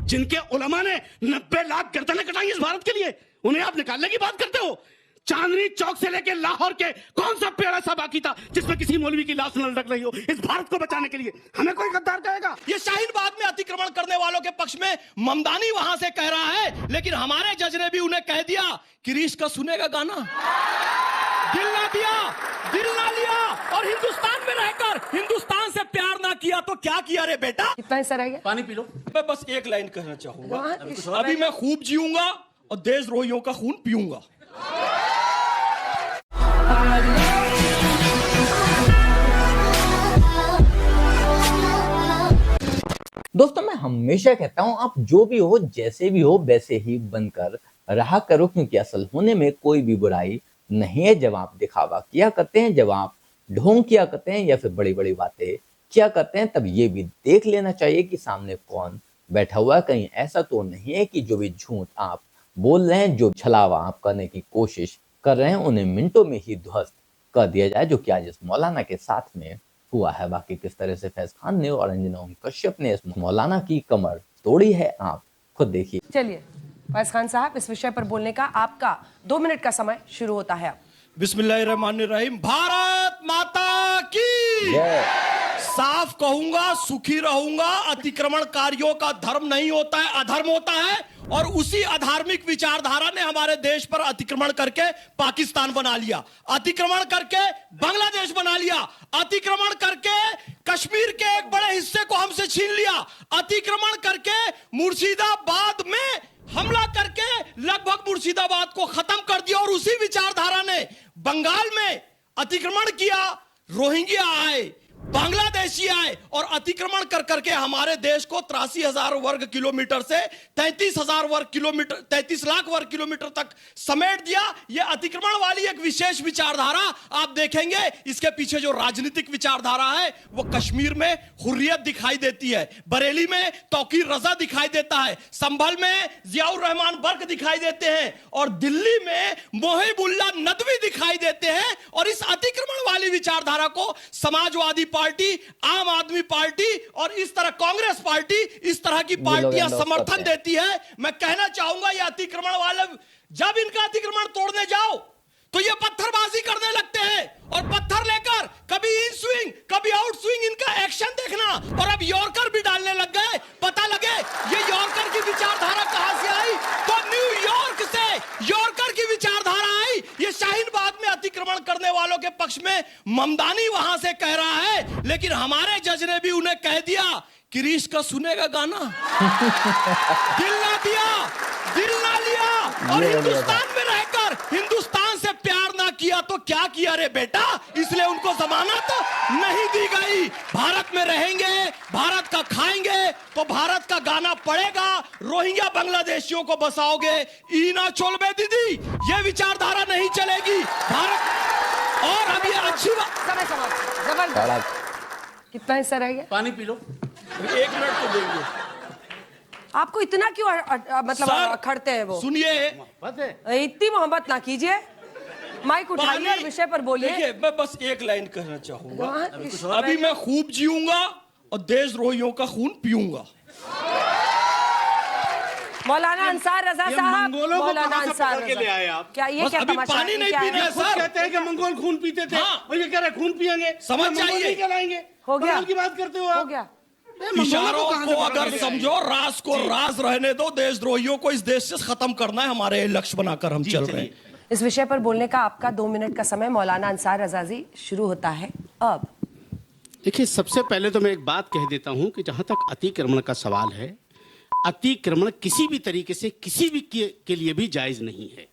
जिनके उलमा ने 90 लाख गर्दनें कटाई इस भारत के लिए, उन्हें आप निकालने की बात करते हो। चांदनी चौक से लेकर लाहौर के कौन सा पेड़ ऐसा बाकी था जिसमें किसी मौलवी की लाश न लटक रही हो इस भारत को बचाने के लिए? हमें कोई गद्दार कहेगा? ये शाहीन बाग में अतिक्रमण करने वालों के पक्ष में ममदानी वहां से कह रहा है, लेकिन हमारे जज ने भी उन्हें कह दिया कि रीश का सुनेगा गाना, दिल ना दिया, दिल ना लिया, और हिंदुस्तान में रहकर हिंदुस्तान से प्यार ना किया तो क्या किया रे बेटा? कितना हिस्सा रह गया? पानी पी लो। मैं बस एक लाइन कहना चाहूंगा, अभी मैं खूब जीऊंगा और देशद्रोहियों का खून पीऊंगा। दोस्तों, मैं हमेशा कहता हूं आप जो भी हो, जैसे भी हो, वैसे ही बनकर रहा करो, क्योंकि असल होने में कोई भी बुराई नहीं है। जब आप दिखावा किया करते हैं, जब आप ढोंग किया करते हैं या फिर बड़ी बड़ी बातें किया करते हैं, तब ये भी देख लेना चाहिए कि सामने कौन बैठा हुआ है। कहीं ऐसा तो नहीं है कि जो भी झूठ आप बोल रहे हैं, जो छलावा आप करने की कोशिश कर रहे हैं, उन्हें मिनटों में ही ध्वस्त कर दिया जाए, जो कि आज इस मौलाना के साथ में हुआ है। बाकी किस तरह से फैज खान ने और अंजना ओम कश्यप ने इस मौलाना की कमर तोड़ी है, आप खुद देखिए। चलिए फैज खान साहब, इस विषय पर बोलने का आपका 2 मिनट का समय शुरू होता है। बिस्मिल्लाहिर्रहमानिर्रहीम। भारत माता की साफ कहूंगा, सुखी रहूंगा। अतिक्रमणकारियों का धर्म नहीं होता है, अधर्म होता है, और उसी अधार्मिक विचारधारा ने हमारे देश पर अतिक्रमण करके पाकिस्तान बना लिया, अतिक्रमण करके बांग्लादेश बना लिया, अतिक्रमण करके कश्मीर के एक बड़े हिस्से को हमसे छीन लिया, अतिक्रमण करके मुर्शिदाबाद में हमला करके लगभग मुर्शिदाबाद को खत्म कर दिया, और उसी विचारधारा ने बंगाल में अतिक्रमण किया, रोहिंग्या आए, बांग्लादेशी आए, और अतिक्रमण कर करके हमारे देश को 83,000 वर्ग किलोमीटर से 33 लाख वर्ग किलोमीटर तक समेट दिया। यह अतिक्रमण वाली एक विशेष विचारधारा आप देखेंगे, इसके पीछे जो राजनीतिक विचारधारा है वो कश्मीर में हुर्रियत दिखाई देती है, बरेली में तौकीर रजा दिखाई देता है, संभल में जियाउर रहमान बर्क दिखाई देते हैं, और दिल्ली में मोहिबुल्लाह नदवी दिखाई देते हैं। और इस अतिक्रमण वाली विचारधारा को समाजवादी पार्टी, आम आदमी पार्टी और इस तरह कांग्रेस पार्टी, इस तरह की पार्टियां समर्थन देती है। मैं कहना चाहूंगा, ये अतिक्रमण वाले जब इनका अतिक्रमण तोड़ने जाओ तो ये पत्थरबाजी करने लगते हैं, और पत्थर लेकर कभी इन स्विंग कभी आउट स्विंग इनका एक्शन देखना, और अब यॉर्कर भी डालने लग गए। पता लगे ये यॉर्कर की विचारधारा कहां से आई, तो न्यूयॉर्क से यॉर्कर की विचारधारा आई। ये शाहीन बाग में अतिक्रमण करने वालों के पक्ष में ममदानी वहां से कह रहा है, लेकिन हमारे जज ने भी उन्हें कह दिया कि रीश का सुनेगा गाना, दिल ना दिया, दिल ना लिया, और हिंदुस्तान में रहकर हिंदुस्तान से प्यार ना किया तो क्या किया रे बेटा? इसलिए उनको जमानत नहीं दी गई। भारत में रहेंगे, भारत का खाएंगे तो भारत का गाना पड़ेगा। रोहिंग्या बांग्लादेशियों को बसाओगे, ईना चोलबे दीदी, ये विचारधारा नहीं चलेगी भारत। और अब ये अच्छी बात, कितना हिस्सा रह गया? पानी पी लो। 1 मिनट तो देंगे। आपको इतना क्यों मतलब अखड़ते हैं वो? सुनिए, इतनी मोहब्बत ना कीजिए, माइक उठाइए और विषय पर बोलिए। देखिए, मैं बस एक लाइन कहना चाहूंगा, अभी मैं खूब जीऊंगा और देशद्रोहियों का खून पीऊंगा। मौलाना अंसार रजा साहब, मौलाना अंसार के ले आए आप? क्या ये क्या तमाशा है? पानी नहीं पीना है सर। कहते हैं कि मंगोल खून पीते थे, और ये कह रहे खून पिएंगे, समझ जाइए। कहलाएंगे। हो गया की बात करते हो, हो गया। इशारों को अगर समझो, राज को राज रहने दो। देशद्रोहियों को इस देश से खत्म करना है, हमारे लक्ष्य बनाकर हम चल रहे हैं। इस विषय पर बोलने का आपका 2 मिनट का समय मौलाना अंसार रजा जी शुरू होता है अब। देखिए, सबसे पहले तो मैं एक बात कह देता हूं कि जहां तक अतिक्रमण का सवाल है, अतिक्रमण किसी भी तरीके से किसी भी के लिए भी जायज नहीं है,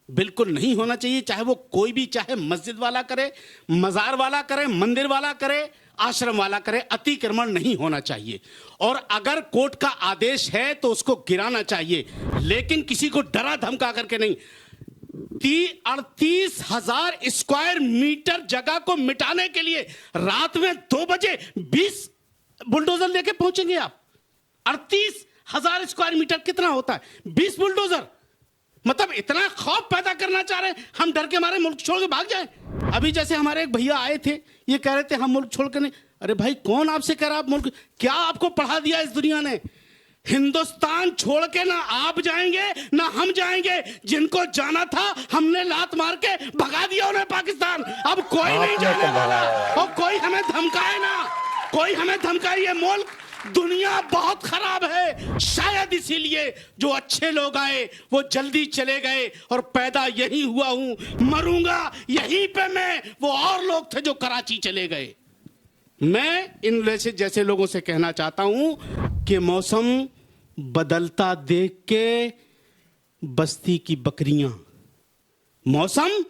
बिल्कुल नहीं होना चाहिए। चाहे वो कोई भी, चाहे मस्जिद वाला करे, मजार वाला करे, मंदिर वाला करे, आश्रम वाला करे, अतिक्रमण नहीं होना चाहिए। और अगर कोर्ट का आदेश है तो उसको गिराना चाहिए, लेकिन किसी को डरा धमका करके नहीं। 38,000 स्क्वायर मीटर जगह को मिटाने के लिए रात में 2 बजे 20 बुलडोजर लेके पहुंचेंगे आप। 38,000 स्क्वायर मीटर कितना होता है? 20 बुलडोजर। मतलब इतना खौफ पैदा करना चाह रहे हैं, हम डर के मारे मुल्क छोड़ के भाग जाएं। अभी जैसे हमारे एक भैया आए थे, ये कह रहे थे हम मुल्क छोड़ के नहीं। अरे भाई, कौन आपसे कह रहा आप मुल्क, क्या आपको पढ़ा दिया इस दुनिया ने? हिंदुस्तान छोड़ के ना आप जाएंगे ना हम जाएंगे। जिनको जाना था हमने लात मार के भगा दिया उन्हें पाकिस्तान। अब कोई नहीं जाने वाला और कोई हमें धमकाए ना, कोई हमें धमकाए। ये मुल्क, दुनिया बहुत खराब है। शायद इसीलिए जो अच्छे लोग आए वो जल्दी चले गए और पैदा यहीं हुआ हूं, मरूंगा यहीं पे मैं। वो और लोग थे जो कराची चले गए। मैं इन जैसे लोगों से कहना चाहता हूं कि मौसम बदलता देख के बस्ती की बकरियां, मौसम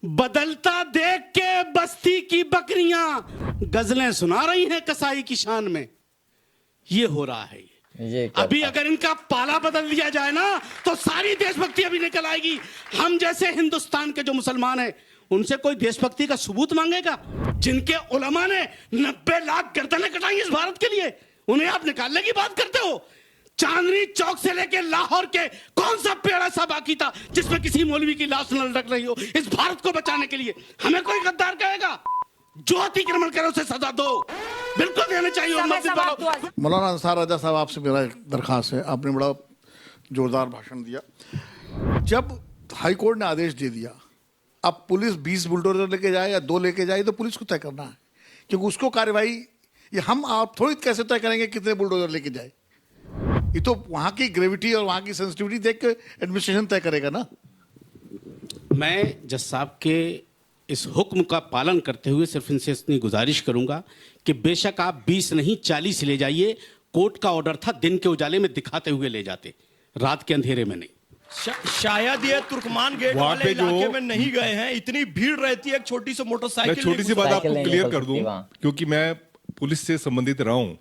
बदलता देख के बस्ती की बकरियां गजलें सुना रही हैं कसाई की शान में। ये हो रहा है। अभी अगर इनका पाला बदल दिया जाए ना तो सारी देशभक्ति अभी निकल आएगी। हम जैसे हिंदुस्तान के जो मुसलमान हैं उनसे कोई देशभक्ति का सबूत मांगेगा? जिनके उलमा ने 90 लाख गर्दनें कटाई इस भारत के लिए, उन्हें आप निकालने की बात करते हो? चांदनी चौक से लेकर लाहौर के कौन सा पेड़ ऐसा बाकी था जिसमें किसी मौलवी की लाश न लटक रही हो? इस भारत को बचाने के लिए हमें कोई गद्दार कहेगा? जो अतिक्रमण करे उसे सजा दो, बिल्कुल देना चाहिए। मौलाना अंसार रजा साहब, आपसे मेरा एक दरखास्त है। आपने बड़ा जोरदार भाषण दिया। जब हाई कोर्ट ने आदेश दे दिया, अब पुलिस 20 बुलडोजर लेके जाए या 2 लेके जाए तो पुलिस को तय करना है, क्योंकि उसको कार्रवाई ये हम आप थोड़ी कैसे तय करेंगे कितने बुलडोजर लेके जाए। ये तो वहां की ग्रेविटी और वहां की सेंसिटिविटी देख के एडमिनिस्ट्रेशन तय करेगा ना। मैं जज साहब के इस हुक्म का पालन करते हुए सिर्फ इनसे इतनी गुजारिश करूंगा कि बेशक आप 20 नहीं 40 ले जाइए। कोर्ट का ऑर्डर था दिन के उजाले में दिखाते हुए ले जाते, रात के अंधेरे में नहीं। शायद ये तुर्कमान गेट वाले इलाके में नहीं गए हैं, इतनी भीड़ रहती है। एक छोटी सी मोटरसाइकिल, मैं छोटी सी बात आपको क्लियर कर दूं, क्योंकि मैं पुलिस से संबंधित रहा हूं।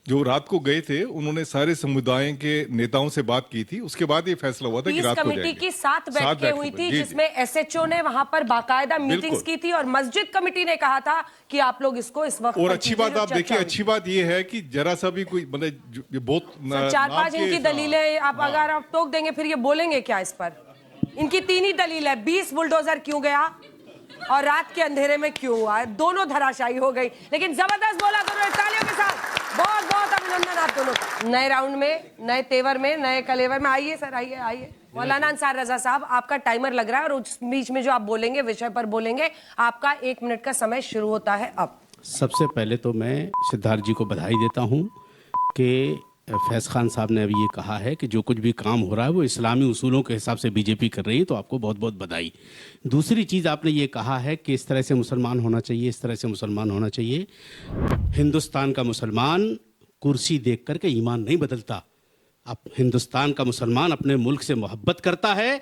जो रात को गए थे उन्होंने सारे समुदाय के नेताओं से बात की थी, उसके बाद ये फैसला हुआ था कि रात को कमेटी की 7 बैठकें हुई थी जिसमें एसएचओ ने वहां पर बाकायदा मीटिंग्स की थी और मस्जिद कमेटी ने कहा था कि आप लोग इसको इस वक्त। और अच्छी बात आप देखिए, अच्छी बात ये है कि जरा सा भी कोई मतलब ये बहुत 4-5 इनकी दलीलें आप अगर आप टोक देंगे फिर ये बोलेंगे क्या इस पर? इनकी 3 ही दलील है, 20 बुलडोजर क्यों गया और रात के अंधेरे में क्यों हुआ, दोनों धराशायी हो गई। लेकिन जबरदस्त बोला दोनों, तालियों के साथ बहुत बहुत अभिनंदन आप दोनों का। नए राउंड में, नए तेवर में, नए कलेवर में। आइए सर, आइए आइए। मौलाना अंसार रजा साहब, आपका टाइमर लग रहा है और उस बीच में जो आप बोलेंगे विषय पर बोलेंगे। आपका 1 मिनट का समय शुरू होता है अब। सबसे पहले तो मैं सिद्धार्थ जी को बधाई देता हूं कि फैज़ खान साहब ने अभी ये कहा है कि जो कुछ भी काम हो रहा है वो इस्लामी उसूलों के हिसाब से बीजेपी कर रही है, तो आपको बहुत बहुत बधाई। दूसरी चीज़ आपने ये कहा है कि इस तरह से मुसलमान होना चाहिए, इस तरह से मुसलमान होना चाहिए। हिंदुस्तान का मुसलमान कुर्सी देख कर के ईमान नहीं बदलता। अब हिंदुस्तान का मुसलमान अपने मुल्क से मोहब्बत करता है,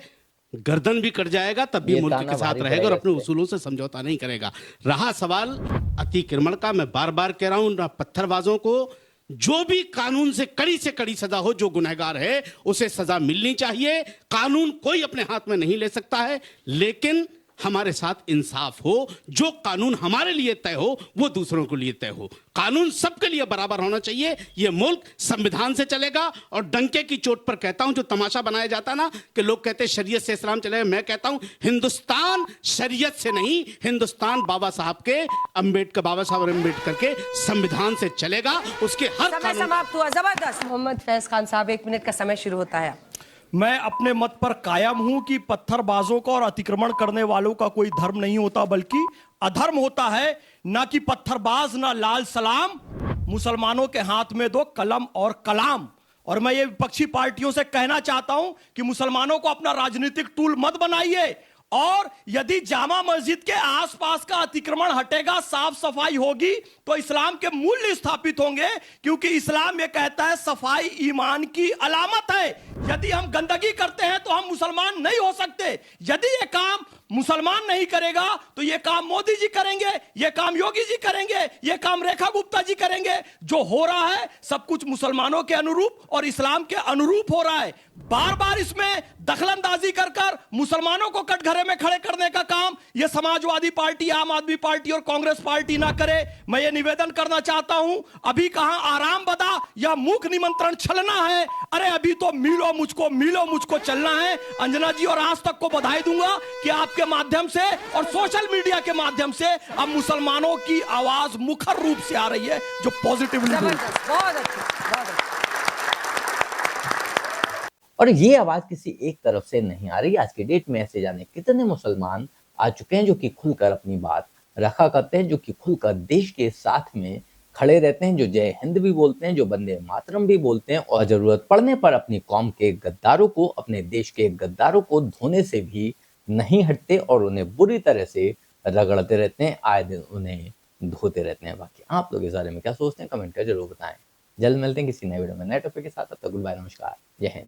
गर्दन भी कट जाएगा तब भी मुल्क के साथ रहेगा और अपने उसूलों से समझौता नहीं करेगा। रहा सवाल अतिक्रमण का, मैं बार बार कह रहा हूं, पत्थरबाजों को जो भी कानून से कड़ी सजा हो, जो गुनहगार है उसे सजा मिलनी चाहिए। कानून कोई अपने हाथ में नहीं ले सकता है, लेकिन हमारे साथ इंसाफ हो। जो कानून हमारे लिए तय हो वो दूसरों के लिए तय हो। कानून सबके लिए बराबर होना चाहिए। ये मुल्क संविधान से चलेगा। और डंके की चोट पर कहता हूं, जो तमाशा बनाया जाता ना कि लोग कहते हैं शरीयत से इस्लाम चलेगा, मैं कहता हूं हिंदुस्तान शरीयत से नहीं, हिंदुस्तान बाबा साहब और अम्बेडकर के संविधान से चलेगा। उसके हर समय समाप्त हुआ। जबरदस्त। मोहम्मद फैज खान साहब, 1 मिनट का समय शुरू होता है। मैं अपने मत पर कायम हूं कि पत्थरबाजों का और अतिक्रमण करने वालों का कोई धर्म नहीं होता, बल्कि अधर्म होता है। ना कि पत्थरबाज ना लाल सलाम, मुसलमानों के हाथ में दो कलम और कलाम। और मैं ये विपक्षी पार्टियों से कहना चाहता हूं कि मुसलमानों को अपना राजनीतिक टूल मत बनाइए। और यदि जामा मस्जिद के आसपास का अतिक्रमण हटेगा, साफ सफाई होगी, तो इस्लाम के मूल्य स्थापित होंगे। क्योंकि इस्लाम ये कहता है सफाई ईमान की अलामत है। यदि हम गंदगी करते हैं तो हम मुसलमान नहीं हो सकते। यदि ये काम मुसलमान नहीं करेगा तो ये काम मोदी जी करेंगे, ये काम योगी जी करेंगे, ये काम रेखा गुप्ता जी करेंगे। जो हो रहा है सब कुछ मुसलमानों के अनुरूप और इस्लाम के अनुरूप हो रहा है। बार बार इसमें दखलंदाजी कर मुसलमानों को कटघरे में खड़े करने का काम ये समाजवादी पार्टी, आम आदमी पार्टी और कांग्रेस पार्टी ना करे। मैं ये निवेदन करना चाहता हूं, अभी कहां आराम बदा या मूक निमंत्रण छलना है। अरे अभी तो मिलो मुझको चलना है। अंजना जी और आज तक को बधाई दूंगा कि आपके माध्यम से और सोशल मीडिया के माध्यम से अब मुसलमानों की आवाज मुखर रूप से आ रही है, जो पॉजिटिवली। बहुत अच्छा। और ये आवाज किसी एक तरफ से नहीं आ रही। आज की डेट में ऐसे जाने कितने मुसलमान आ चुके हैं जो कि खुलकर अपनी बात रखा करते हैं, जो कि खुलकर देश के साथ में खड़े रहते हैं, जो जय हिंद भी बोलते हैं, जो वंदे मातरम भी बोलते हैं, और जरूरत पड़ने पर अपनी कौम के गद्दारों को, अपने देश के गद्दारों को धोने से भी नहीं हटते और उन्हें बुरी तरह से रगड़ते रहते हैं, आए दिन उन्हें धोते रहते हैं। बाकी आप लोग इस बारे में क्या सोचते हैं, कमेंट कर जरूर बताएं। जल्द मिलते हैं किसी नए वीडियो में नए टॉपिक के साथ। तब तक गुड बाय, नमस्कार, जय हिंद।